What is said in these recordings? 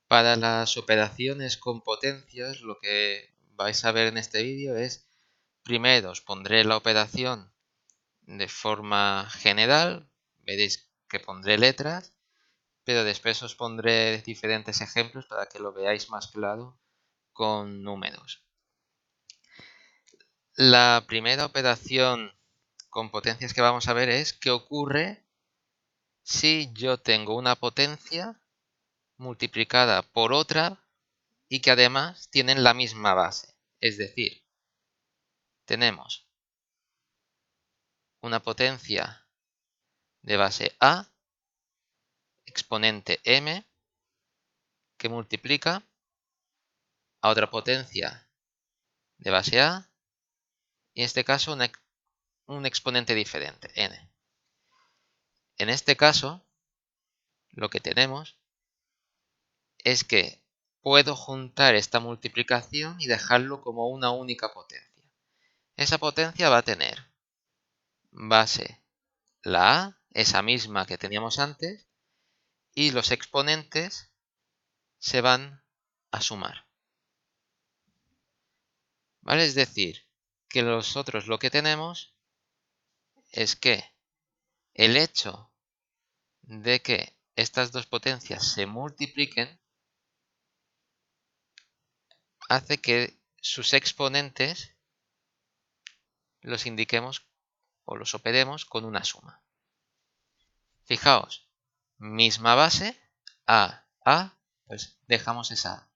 Para las operaciones con potencias, lo que vais a ver en este vídeo es, primero os pondré la operación de forma general, veréis que pondré letras, pero después os pondré diferentes ejemplos para que lo veáis más claro con números. La primera operación con potencias que vamos a ver es qué ocurre si yo tengo una potencia multiplicada por otra y que además tienen la misma base. Es decir, tenemos una potencia de base A, exponente m, que multiplica a otra potencia de base A, y en este caso un exponente diferente, n. En este caso, lo que tenemos es que puedo juntar esta multiplicación y dejarlo como una única potencia. Esa potencia va a tener base la A, esa misma que teníamos antes, y los exponentes se van a sumar. ¿Vale? Es decir, que nosotros lo que tenemos es que el hecho de que estas dos potencias se multipliquen hace que sus exponentes los indiquemos o los operemos con una suma. Fijaos, misma base, A, pues dejamos esa A.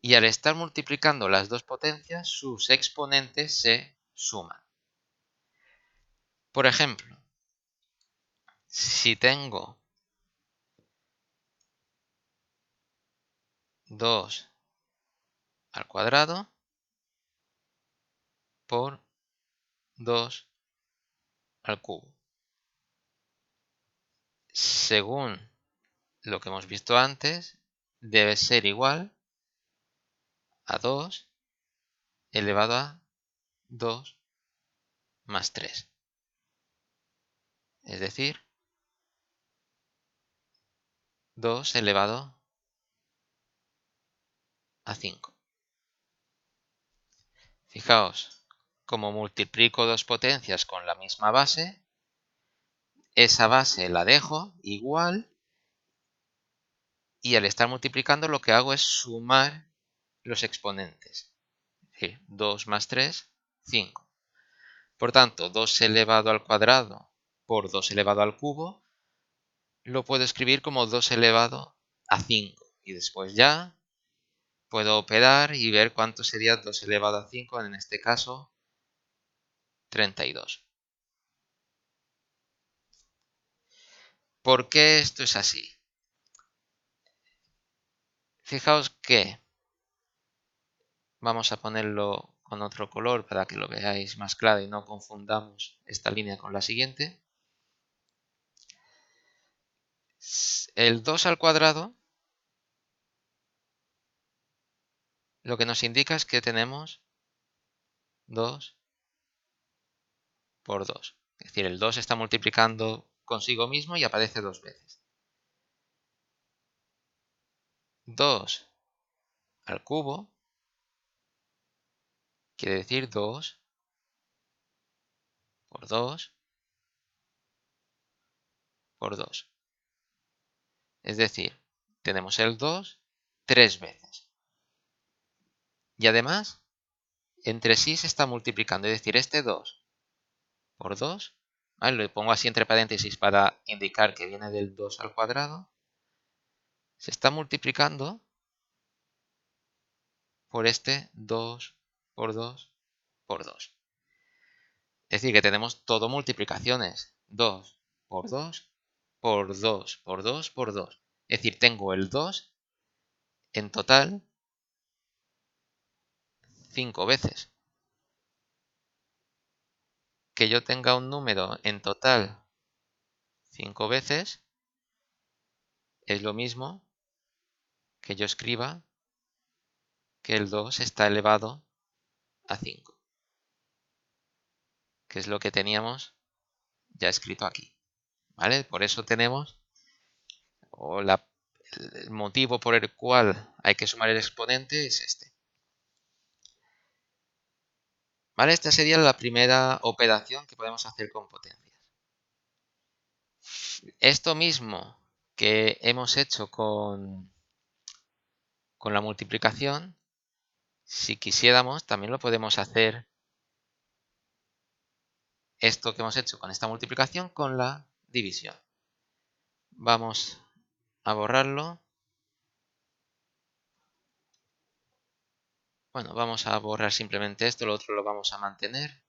Y al estar multiplicando las dos potencias, sus exponentes se suman. Por ejemplo, si tengo 2 al cuadrado por 2 al cubo. Según lo que hemos visto antes, debe ser igual a 2 elevado a 2 más 3. Es decir, 2 elevado a 5. Fijaos, como multiplico dos potencias con la misma base, esa base la dejo igual y al estar multiplicando lo que hago es sumar los exponentes. Es decir, 2 más 3, 5. Por tanto, 2 elevado al cuadrado por 2 elevado al cubo lo puedo escribir como 2 elevado a 5. Y después ya puedo operar y ver cuánto sería 2 elevado a 5, en este caso 32. ¿Por qué esto es así? Fijaos que vamos a ponerlo con otro color para que lo veáis más claro y no confundamos esta línea con la siguiente. El 2 al cuadrado lo que nos indica es que tenemos 2 por 2. Es decir, el 2 está multiplicando consigo mismo y aparece dos veces. 2 al cubo quiere decir 2 por 2 por 2. Es decir, tenemos el 2 tres veces. Y además, entre sí se está multiplicando. Es decir, este 2 por 2, ¿vale? Lo pongo así entre paréntesis para indicar que viene del 2 al cuadrado. Se está multiplicando por este 2 por 2 por 2. Es decir, que tenemos todo multiplicaciones. 2 por 2 por 2 por 2 por 2. Es decir, tengo el 2 en total 5 veces. Que yo tenga un número en total 5 veces es lo mismo que yo escriba que el 2 está elevado a 5, que es lo que teníamos ya escrito aquí, ¿vale? Por eso tenemos el motivo por el cual hay que sumar el exponente es este. ¿Vale? Esta sería la primera operación que podemos hacer con potencias. Esto mismo que hemos hecho con la multiplicación, si quisiéramos, también lo podemos hacer, esto que hemos hecho con esta multiplicación, con la división. Vamos a borrarlo. Bueno, vamos a borrar simplemente esto, lo otro lo vamos a mantener.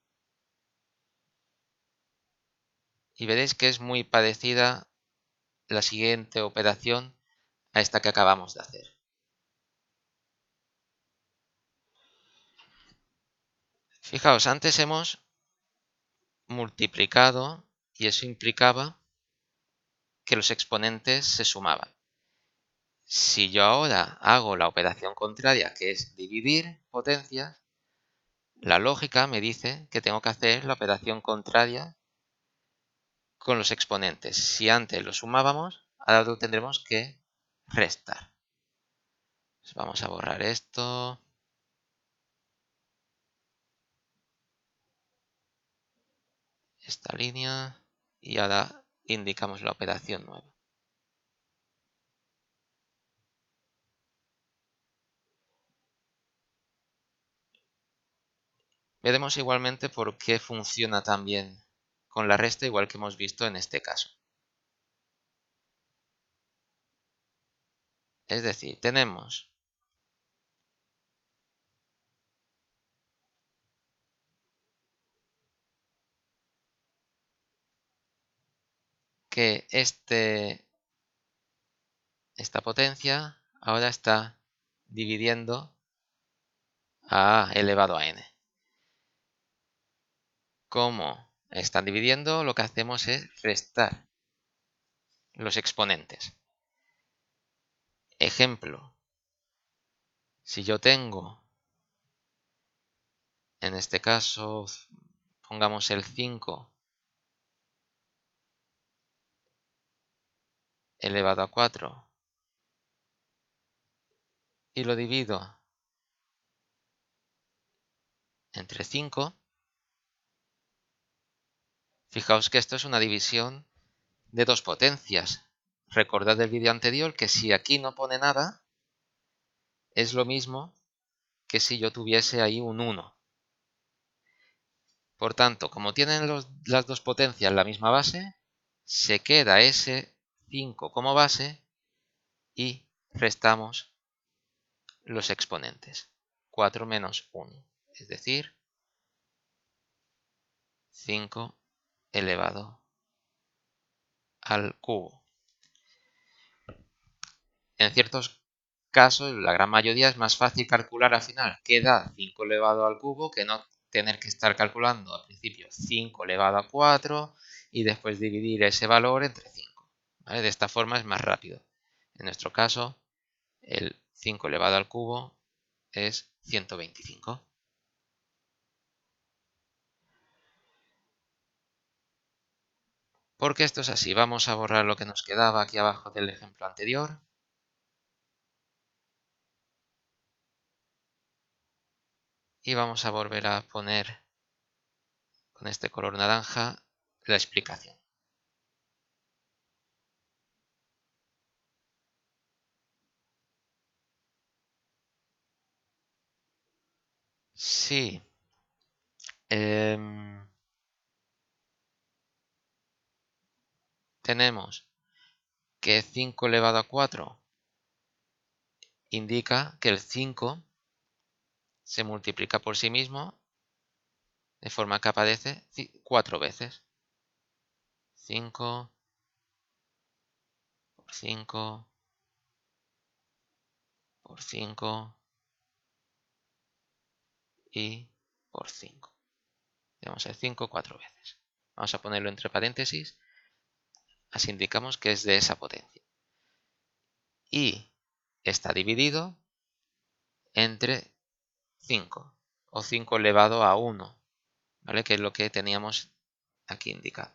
Y veréis que es muy parecida la siguiente operación a esta que acabamos de hacer. Fijaos, antes hemos multiplicado y eso implicaba que los exponentes se sumaban. Si yo ahora hago la operación contraria, que es dividir potencias, la lógica me dice que tengo que hacer la operación contraria con los exponentes. Si antes lo sumábamos, ahora lo tendremos que restar. Pues vamos a borrar esto. Esta línea. Y ahora indicamos la operación nueva. Veremos igualmente por qué funciona tan bien con la resta, igual que hemos visto en este caso. Es decir, tenemos que esta potencia ahora está dividiendo a elevado a n. Como están dividiendo, lo que hacemos es restar los exponentes. Ejemplo, si yo tengo, en este caso, pongamos el 5 elevado a 4 y lo divido entre 5, fijaos que esto es una división de dos potencias. Recordad del vídeo anterior que si aquí no pone nada, es lo mismo que si yo tuviese ahí un 1. Por tanto, como tienen las dos potencias la misma base, se queda ese 5 como base y restamos los exponentes. 4 menos 1, es decir, 5 elevado al cubo. En ciertos casos, la gran mayoría, es más fácil calcular al final qué da 5 elevado al cubo que no tener que estar calculando al principio 5 elevado a 4 y después dividir ese valor entre 5. ¿Vale? De esta forma es más rápido. En nuestro caso, el 5 elevado al cubo es 125. Porque esto es así. Vamos a borrar lo que nos quedaba aquí abajo del ejemplo anterior. Y vamos a volver a poner con este color naranja la explicación. Sí. Tenemos que 5 elevado a 4 indica que el 5 se multiplica por sí mismo de forma que aparece 4 veces. 5 por 5 por 5 y por 5. Tenemos el 5 4 veces. Vamos a ponerlo entre paréntesis, así indicamos que es de esa potencia. Y está dividido entre 5 o 5 elevado a 1, ¿vale? Que es lo que teníamos aquí indicado.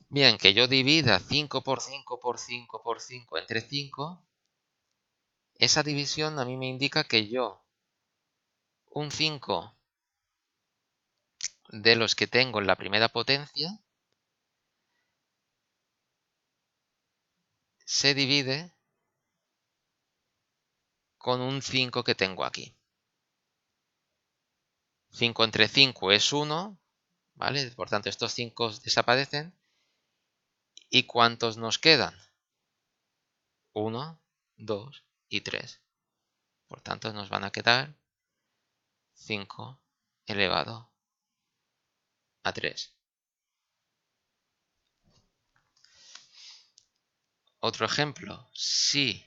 Bien, que yo divida 5 por 5 por 5 por 5 entre 5, esa división a mí me indica que yo un 5 de los que tengo en la primera potencia se divide con un 5 que tengo aquí. 5 entre 5 es 1, ¿vale? Por tanto, estos 5 desaparecen. ¿Y cuántos nos quedan? 1, 2 y 3. Por tanto, nos van a quedar 5 elevado a 3. Otro ejemplo, si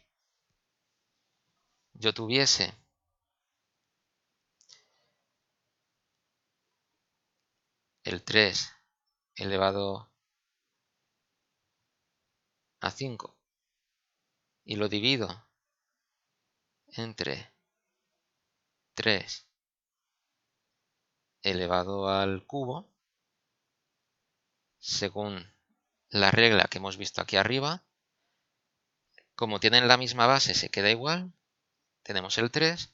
yo tuviese el 3 elevado a 5 y lo divido entre 3 elevado al cubo, según la regla que hemos visto aquí arriba, como tienen la misma base se queda igual, tenemos el 3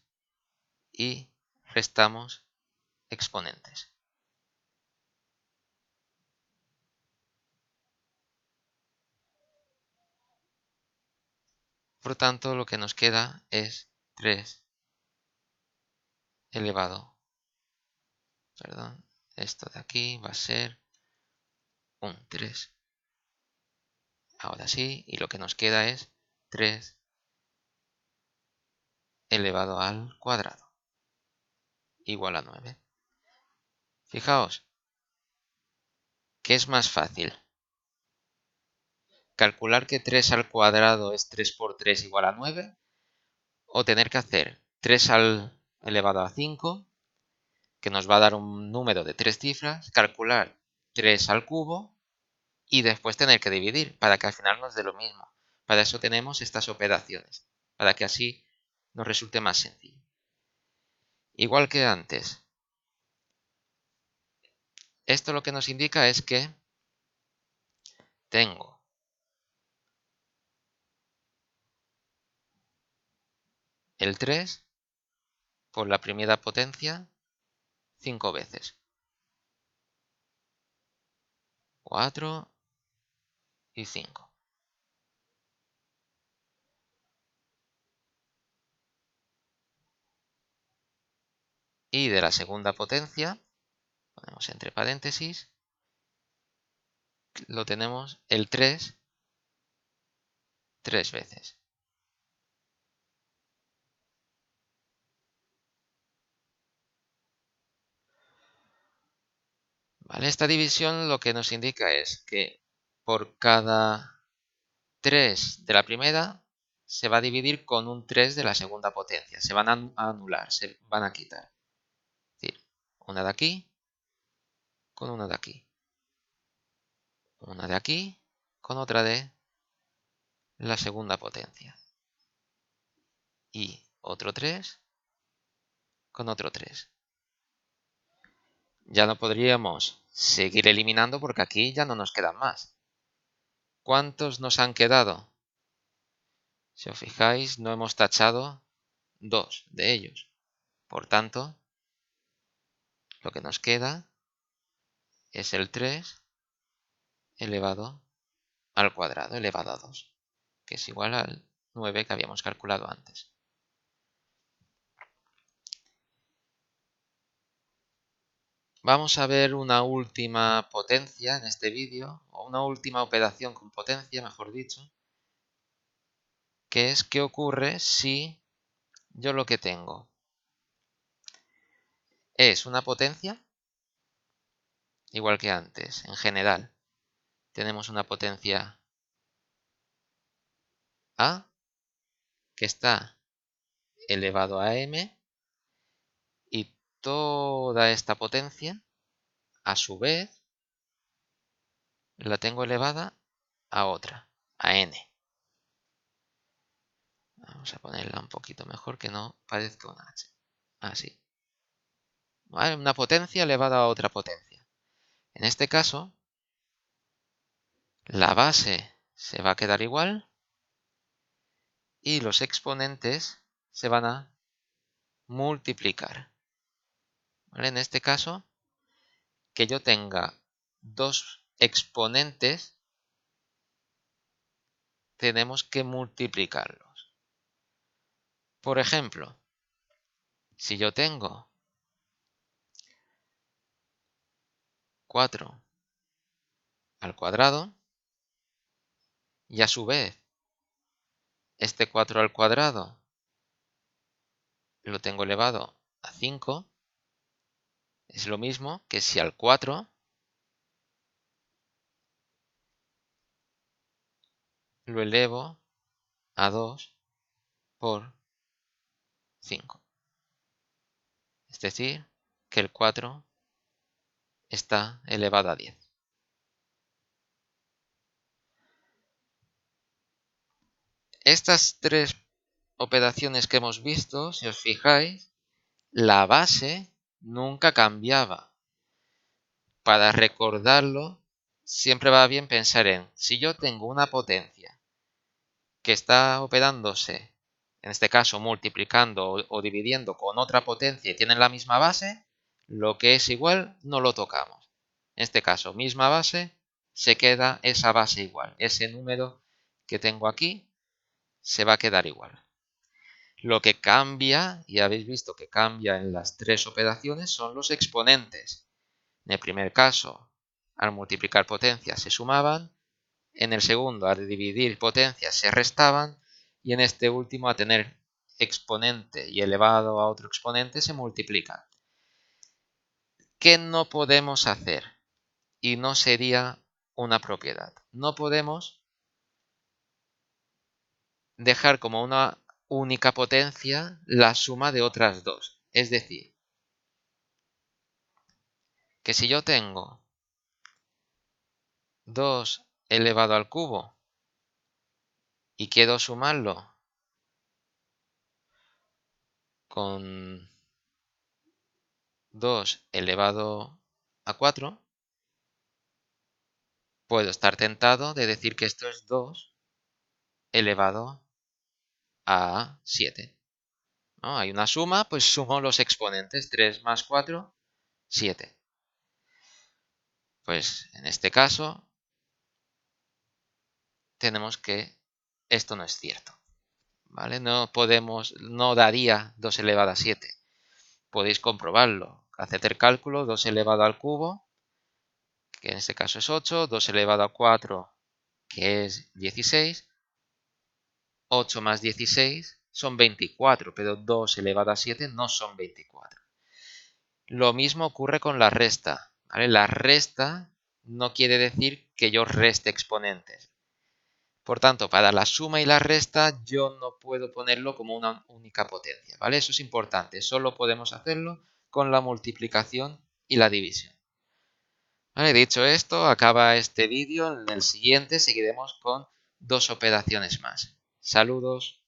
y restamos exponentes. Por tanto, lo que nos queda es 3 elevado, perdón, esto de aquí va a ser un 3. Ahora sí, y lo que nos queda es 3 elevado al cuadrado, igual a 9. Fijaos, ¿qué es más fácil? ¿Calcular que 3 al cuadrado es 3 por 3 igual a 9? ¿O tener que hacer 3 al elevado a 5, que nos va a dar un número de 3 cifras, calcular 3 al cubo y después tener que dividir para que al final nos dé lo mismo? Para eso tenemos estas operaciones, para que así nos resulte más sencillo. Igual que antes, esto lo que nos indica es que tengo el 3 por la primera potencia 5 veces. 4 y 5. Y de la segunda potencia, ponemos entre paréntesis, lo tenemos el 3 3 veces. ¿Vale? Esta división lo que nos indica es que por cada 3 de la primera se va a dividir con un 3 de la segunda potencia. Se van a anular, se van a quitar. Es decir, una de aquí con una de aquí. Una de aquí con otra de la segunda potencia. Y otro 3 con otro 3. Ya no podríamos seguir eliminando porque aquí ya no nos quedan más. ¿Cuántos nos han quedado? Si os fijáis, no hemos tachado 2 de ellos. Por tanto, lo que nos queda es el 3 elevado al cuadrado, elevado a 2, que es igual al 9 que habíamos calculado antes. Vamos a ver una última potencia en este vídeo, o una última operación con potencia, mejor dicho, que es qué ocurre si yo lo que tengo es una potencia, igual que antes, en general. Tenemos una potencia A que está elevado a m y toda esta potencia, a su vez, la tengo elevada a otra, a n. Vamos a ponerla un poquito mejor que no parezca una h. Así. ¿Vale? Una potencia elevada a otra potencia. En este caso, La base se va a quedar igual y los exponentes se van a multiplicar. ¿Vale? En este caso, que yo tenga dos exponentes, tenemos que multiplicarlos. Por ejemplo, si yo tengo 4 al cuadrado y a su vez este 4 al cuadrado lo tengo elevado a 5, es lo mismo que si al 4 lo elevo a 2 por 5. Es decir, que el 4 está elevado a 10. Estas tres operaciones que hemos visto, si os fijáis, la base nunca cambiaba. Para recordarlo, siempre va bien pensar en, si yo tengo una potencia que está operándose, en este caso multiplicando o dividiendo con otra potencia y tienen la misma base, lo que es igual no lo tocamos. En este caso, misma base, se queda esa base igual. Ese número que tengo aquí se va a quedar igual. Lo que cambia, y habéis visto que cambia en las tres operaciones, son los exponentes. En el primer caso, al multiplicar potencias se sumaban, en el segundo, al dividir potencias se restaban, y en este último, a tener exponente y elevado a otro exponente, se multiplican. ¿Qué no podemos hacer? Y no sería una propiedad. No podemos dejar como una única potencia la suma de otras dos. Es decir, que si yo tengo 2 elevado al cubo y quiero sumarlo con 2 elevado a 4, puedo estar tentado de decir que esto es 2 elevado a 7. ¿No? Hay una suma, pues sumo los exponentes. 3 más 4, 7. Pues en este caso tenemos que esto no es cierto. ¿Vale? No daría 2 elevado a 7. Podéis comprobarlo. Haced el cálculo, 2 elevado al cubo, que en este caso es 8, 2 elevado a 4, que es 16, 8 más 16 son 24, pero 2 elevado a 7 no son 24. Lo mismo ocurre con la resta. ¿Vale? La resta no quiere decir que yo reste exponentes. Por tanto, para la suma y la resta yo no puedo ponerlo como una única potencia. ¿Vale? Eso es importante. Solo podemos hacerlo con la multiplicación y la división. Vale, dicho esto, acaba este vídeo. En el siguiente seguiremos con 2 operaciones más. Saludos.